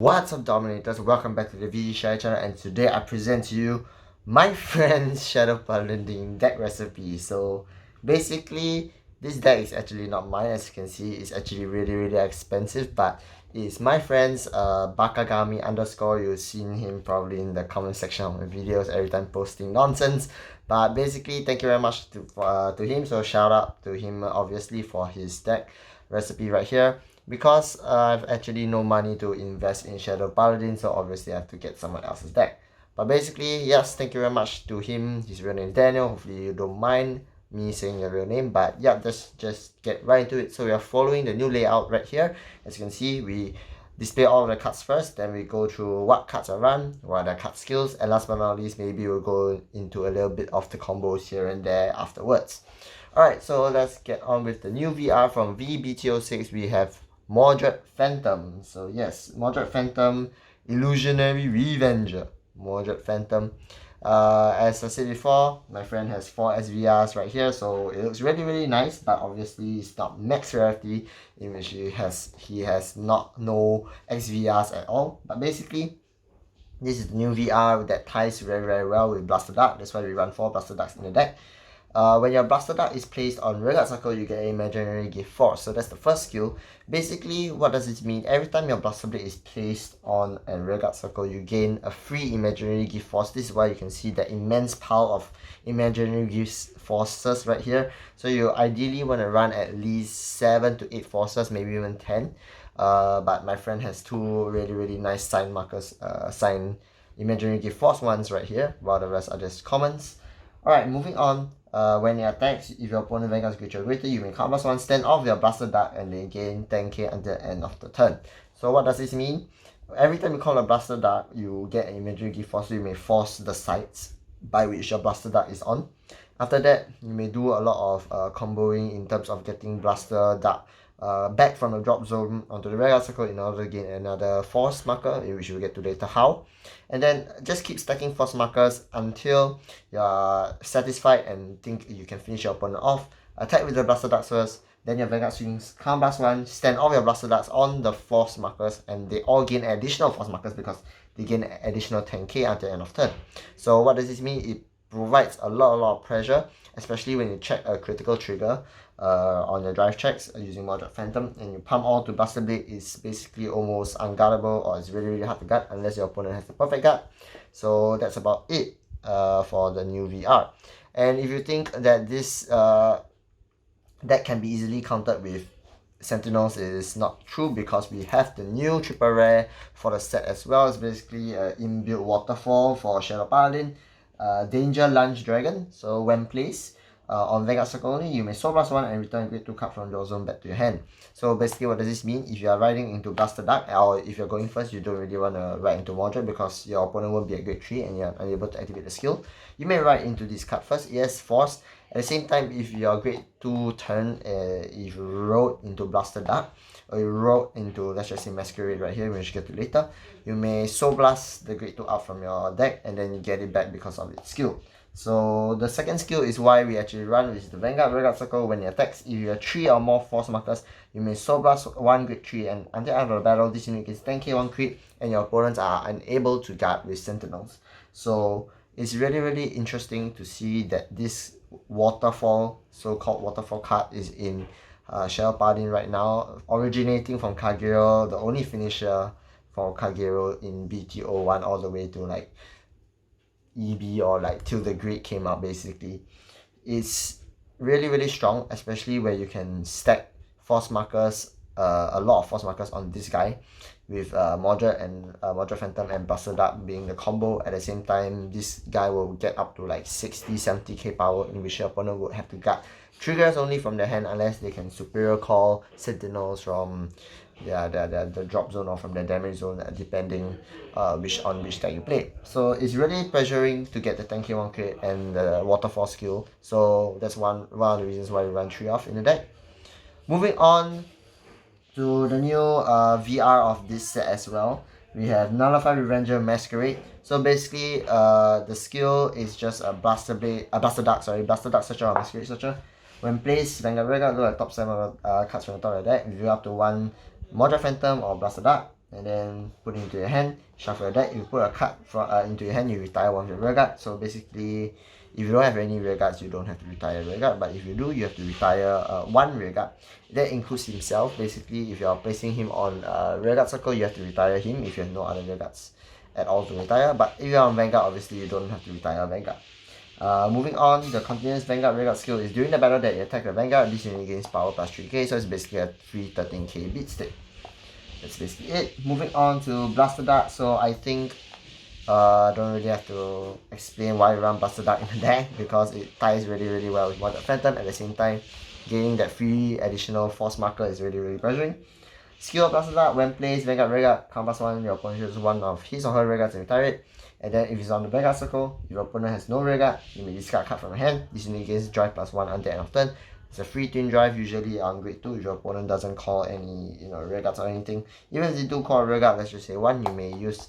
What's up, Dominators? Welcome back to the VG Shadow channel, and today I present to you my friend's Shadow Paladin deck recipe. So basically, this deck is actually not mine. As you can see, it's actually really expensive, but it's my friend's Bakagami underscore. You've seen him probably in the comment section of my videos every time posting nonsense. But basically, thank you very much to him. So shout out to him obviously for his deck recipe right here. Because I've actually no money to invest in Shadow Paladin, so obviously I have to get someone else's deck. But basically, yes, thank you very much to him. His real name is Daniel. Hopefully you don't mind me saying your real name. But yeah, just get right into it. So we are following the new layout right here. As you can see, we display all of the cards first, then we go through what cards are run, what are the card skills, and last but not least, maybe we'll go into a little bit of the combos here and there afterwards. Alright, so let's get on with the new VR from VBTO6. We have Mordred Phantom. So yes, Mordred Phantom, Illusionary Revenger. Mordred Phantom. As I said before, my friend has 4 SVRs right here, so it looks really nice, but obviously it's not max rarity, in which he has no XVRs at all. But basically, this is the new VR that ties very well with Blaster Dark. That's why we run 4 Blaster Darks in the deck. When your Blaster Dart is placed on Rearguard Circle, you get an imaginary gift force. So that's the first skill. Basically, what does this mean? Every time your Blaster Blade is placed on a Rearguard Circle, you gain a free imaginary gift force. This is why you can see the immense pile of imaginary gift forces right here. So you ideally want to run at least 7 to 8 forces, maybe even 10. But my friend has 2 really nice sign markers, sign imaginary gift force ones right here, while the rest are just commons. Alright, moving on. When it attacks, if your opponent Vanguard's creature greater, you may counter one stand off your Blaster Dart and they gain 10k until the end of the turn. So what does this mean? Every time you call a Blaster Dart, you get an imaginary gift force, so you may force the sides by which your Blaster Dart is on. After that, you may do a lot of comboing in terms of getting Blaster Dart back from the drop zone onto the Rearguard Circle in order to gain another force marker, which we'll get to later how. And then just keep stacking force markers until you're satisfied and think you can finish your opponent off. Attack with the Blaster Darts first, then your Vanguard swings, Calm Blast 1, stand all your Blaster Darts on the force markers, and they all gain additional force markers because they gain additional 10k until the end of turn. So what does this mean? It provides a lot of pressure, especially when you check a critical trigger on your drive checks using Mordred Phantom, and you pump all to Blaster Blade. Is basically almost unguardable, or it's really hard to guard unless your opponent has the perfect guard. So that's about it for the new VR. And if you think that this that can be easily countered with Sentinels, is not true, because we have the new triple rare for the set as well. It's basically an inbuilt waterfall for Shadow Paladin, Danger Lunge Dragon. So when placed on Vanguard Circle only, you may Soul Blast 1 and return a grade 2 card from your zone back to your hand. So basically, what does this mean? If you are riding into Blaster Dark, or if you're going first, you don't really want to ride into Mordred because your opponent won't be at grade 3 and you're unable to activate the skill, you may ride into this card first. Yes, force. At the same time, if your grade 2 turn, if you rode into Blaster Dark, or you rode into, let's just say, Masquerade right here, which we'll get to later, you may Soul Blast the grade 2 out from your deck and then you get it back because of its skill. So the second skill is why we actually run, which is the Vanguard Rearguard Circle. When it attacks, if you have 3 or more force markers, you may Soul Blast 1 grade 3, and until the end of the battle, this unit gets 10k 1 crit, and your opponents are unable to guard with Sentinels. So it's really interesting to see that this waterfall, so-called waterfall card, is in Shadow Paladin right now, originating from Kagero, the only finisher for Kagero in BTO1 all the way to like EB, or like till the grid came out. Basically, it's really strong, especially where you can stack force markers, a lot of force markers on this guy, with Mordred and Mordred Phantom and Blaster Dart being the combo. At the same time, this guy will get up to like 60-70k power, in which your opponent would have to guard triggers only from their hand unless they can superior call Sentinels from the drop zone or from the damage zone, depending which deck you play. So it's really pressuring to get the 10k 1 crit and the waterfall skill. So that's one of the reasons why we run 3 off in the deck. Moving on to the new VR of this set as well, we have Nullify Revenger Masquerade. So basically, the skill is just a Blaster Dark Searcher or Masquerade Searcher. When placed, Vanguard Rearguard, look at top 7 cards from the top of the deck, reveal up to 1 Mordred Phantom or Blaster Dark. and then put it into your hand, shuffle your deck, you put a card into your hand, you retire one of your rear guard. So basically, if you don't have any rear guards, you don't have to retire rear guard, but if you do, you have to retire one rear guard. That includes himself. Basically, if you are placing him on rear guard circle, you have to retire him if you have no other rear guards at all to retire. But if you're on Vanguard, obviously you don't have to retire Vanguard. Moving on, the continuous Vanguard Vanguard skill is during the battle that you attack the Vanguard, this unit gains power plus 3k, so it's basically a free 13k beat stick. That's basically it. Moving on to Blaster Dart, so I think don't really have to explain why we run Blaster Dart in the deck because it ties really well with Wanted Phantom. At the same time, gaining that free additional force marker is really pressuring. Skill of Blaster Dart, when placed, Vanguard Rearguard, count +1, your opponent chooses one of his or her rearguards and retire it. And then if it's on the Vanguard circle, if your opponent has no rearguard, you may discard a card from your hand. This unit gains drive +1 until end of turn. It's a free twin drive, usually on grade 2 if your opponent doesn't call any rearguards or anything. Even if they do call a rearguard, let's just say 1, you may use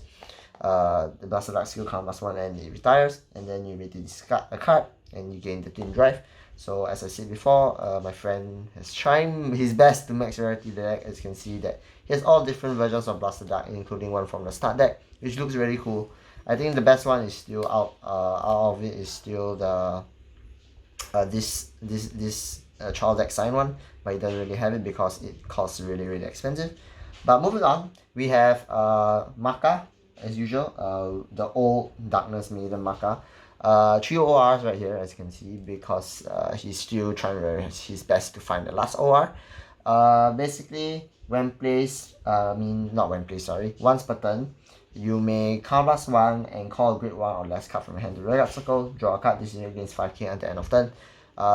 the Blaster Dart skill count +1 and it retires. And then you may discard a card and you gain the twin drive. So as I said before, my friend has tried his best to max rarity the deck. As you can see that he has all different versions of Blaster Dart, including one from the start deck, which looks really cool. I think the best one is still out of it is still the this child deck sign one, but it doesn't really have it because it costs really expensive. But moving on, we have Maka as usual, the old Darkness Maiden Maka. 3 ORs right here as you can see because he's still trying his best to find the last OR. Basically when placed, once per turn, you may count +1 and call a grade 1 or less card from your hand to rearguard circle, draw a card, this unit gains 5k until end of turn.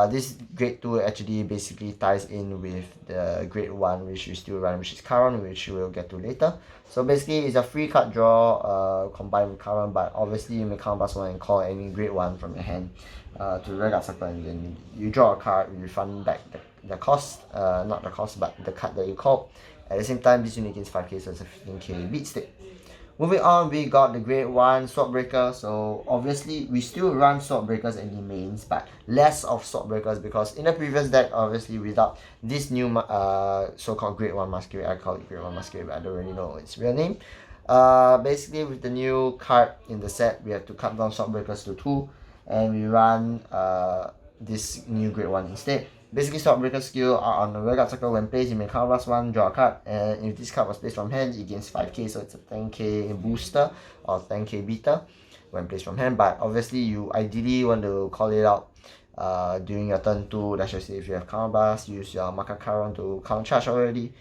This grade 2 actually basically ties in with the grade 1 which we still run, which is Charon, which we'll get to later. So basically it's a free card draw combined with Charon, but obviously you may count +1 and call any grade 1 from your hand to rearguard circle, and then you draw a card, you refund back the cost, not the cost but the card that you called. At the same time, this unit gains 5k, so it's a 15k beat stick. Moving on, we got the grade 1 Sword Breaker. So obviously we still run Sword Breakers in the mains, but less of Sword Breakers because in the previous deck, obviously without this new so-called grade 1 Masquerade, I call it grade 1 Masquerade, but I don't really know its real name. Basically with the new card in the set, we have to cut down Sword Breakers to 2 and we run this new grade 1 instead. Basically, Sword Breaker skill are on the rearguard circle. When placed, you may count +1, draw a card, and if this card was placed from hand, it gains 5k, so it's a 10k booster or 10k beater when placed from hand. But obviously, you ideally want to call it out during your turn 2. Let's just say if you have Counterblast, use your Maka Charon to counter charge already.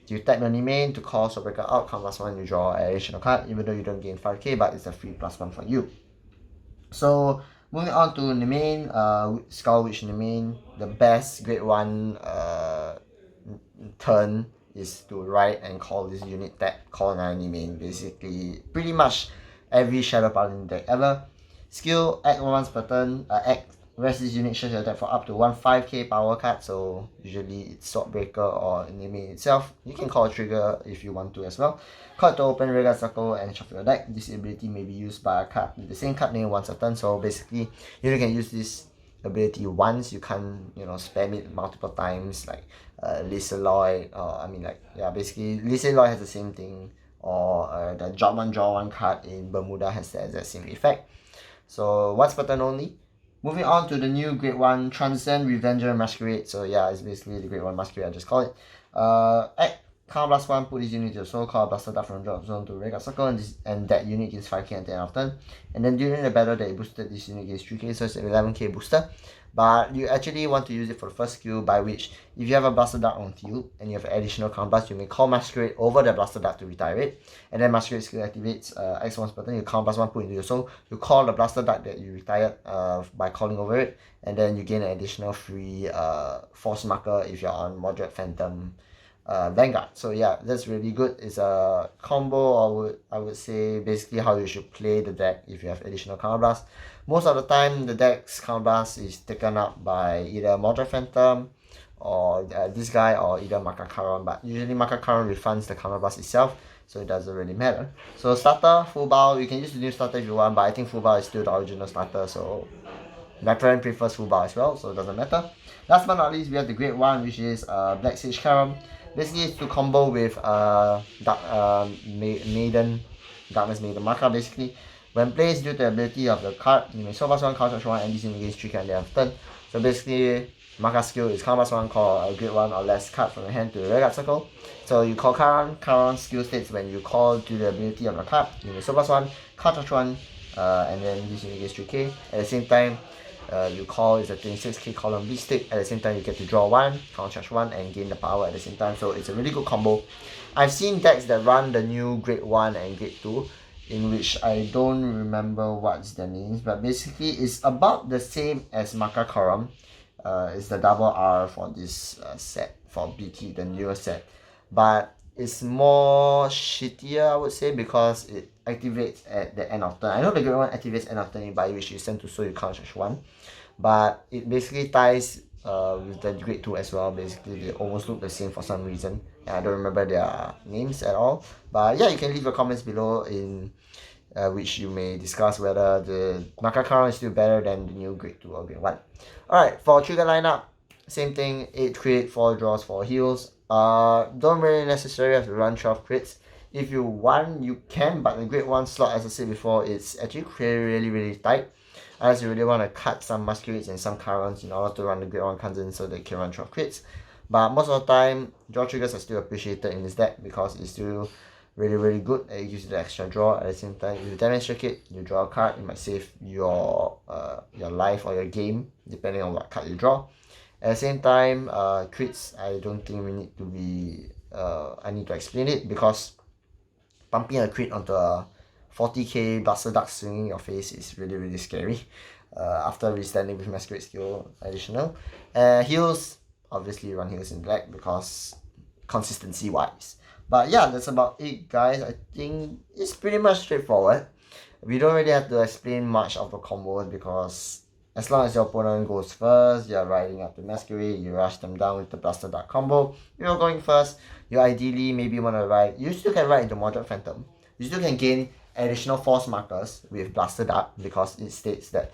You tap the main to call Sword Breaker out, count +1, you draw an additional card, even though you don't gain 5k, but it's a free +1 for you. So, moving on to Nemain, Skull Witch Nemain, the best grade 1 turn is to write and call this unit tap, call another Nemain. Basically, pretty much every Shadow Paladin deck ever. Skill, act once per turn, rest this unit charge attack for up to 1 5k power card, so usually it's Sword Breaker or Nemain itself. You can call a trigger if you want to as well. Call it to open rearguard circle and shuffle your deck. This ability may be used by a card with the same card name once a turn, so basically you can use this ability once, you can't spam it multiple times like Lisa Lloyd, basically Lisa Lloyd has the same thing, or the drop 1 draw 1 card in Bermuda has the exact same effect. So once per turn only. Moving on to the new grade 1 Transcend Revenger Masquerade. So yeah, it's basically the grade 1 Masquerade, I just call it. Count +1, put this unit to your soul, call Blaster Dart from drop zone to rearguard circle, and that unit gains 5k at the end of turn. And then during the battle that you boosted, this unit gains 3k, so it's an 11k booster. But you actually want to use it for the first skill, by which if you have a Blaster Dart on field and you have additional counterblast, you may call Masquerade over the Blaster Dart to retire it. And then Masquerade skill activates X once per turn, you count +1, put into your soul, you call the Blaster Dart that you retired by calling over it, and then you gain an additional free force marker if you're on Moderate Phantom Vanguard. So yeah, that's really good. It's a combo, I would say basically how you should play the deck if you have additional counterblast. Most of the time the deck's counterblast is taken up by either Moderate Phantom or this guy, or either Maka Charon, but usually Maka Charon refunds the counterblast itself, so it doesn't really matter. So starter, full bow, you can use the new starter if you want, but I think full bow is still the original starter, so my friend prefers full bow as well, so it doesn't matter. Last but not least, we have the grade 1, which is Black Sage Charon. Basically, it's to combo with Darkness Maiden Maka. Basically, when placed due to the ability of the card, you may Soul +1, Counter 1, and disengage 3 cards at the end of turn. So basically, Maka skill is Counter +1, call a grade 1 or less card from your hand to the rearguard circle. So you call Karon skill states when you call to the ability of the card, you may Soul +1, Counter 1, and then disengage 3k. At the same time, you call is a 26k column beat stick. At the same time, you get to draw 1, counter charge 1, and gain the power at the same time. So it's a really good combo. I've seen decks that run the new grade 1 and grade 2, in which I don't remember what's the names, but basically it's about the same as Makakaram. It's the double R for this set, for BT, the newer set. But it's more shittier, I would say, because it activates at the end of turn. I know the grade 1 activates end of turn, by which you send to so you can't charge 1. But it basically ties with the grade 2 as well. Basically, they almost look the same for some reason. I don't remember their names at all. But yeah, you can leave your comments below in which you may discuss whether the Makakaran is still better than the new grade 2 or grade 1. Alright, for trigger lineup, same thing, 8 crit, 4 draws, 4 heals. Don't really necessarily have to run 12 crits. If you want, you can, but the grade 1 slot, as I said before, it's actually really tight. Unless you really want to cut some Masquerades and some Karons in order to run the grade 1 Kanzen so they can run 12 crits. But most of the time, draw triggers are still appreciated in this deck because it's still really good. It gives you the extra draw. At the same time, if you damage check it, you draw a card, it might save your life or your game, depending on what card you draw. At the same time, crits, I don't think we need to be, I need to explain it, because pumping a crit onto a 40k Blaster Duck swinging in your face is really scary. After restanding with Masquerade skill additional. Heals, obviously run heals in black because consistency wise. But yeah, that's about it, guys. I think it's pretty much straightforward. We don't really have to explain much of the combos because as long as your opponent goes first, you're riding up the Masquerade, you rush them down with the Blaster Duck combo. You're going first, you ideally maybe want to ride, you still can ride into Mordred Phantom. You still can gain additional force markers with Blaster Duck because it states that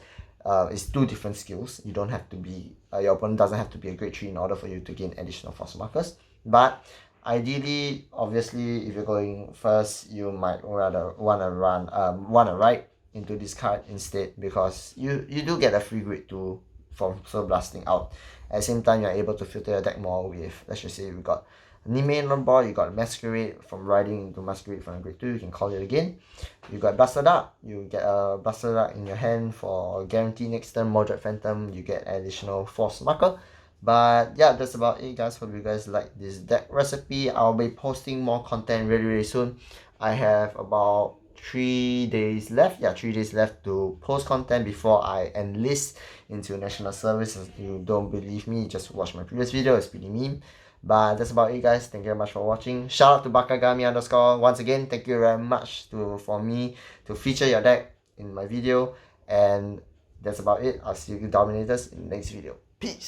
it's 2 different skills. You don't have to be, your opponent doesn't have to be a grade 3 in order for you to gain additional force markers. But ideally, obviously, if you're going first, you might rather wanna ride into this card instead, because you do get a free grade 2 from Soul Blasting out. At the same time, you're able to filter your deck more with, let's just say we got Nime on board, you got Masquerade, from riding into Masquerade from grade 2, you can call it again. You got Blaster Duck, you get a Blaster Duck in your hand for guarantee next turn. Mordred Phantom, you get additional force marker. But yeah, that's about it, guys. Hope you guys like this deck recipe. I'll be posting more content really soon. I have about 3 days left. Yeah, 3 days left to post content before I enlist into national service. If you don't believe me, just watch my previous video. It's pretty meme. But that's about it, guys. Thank you very much for watching. Shout out to Bakagami_. Once again, thank you very much for me to feature your deck in my video. And that's about it. I'll see you Dominators in the next video. Peace.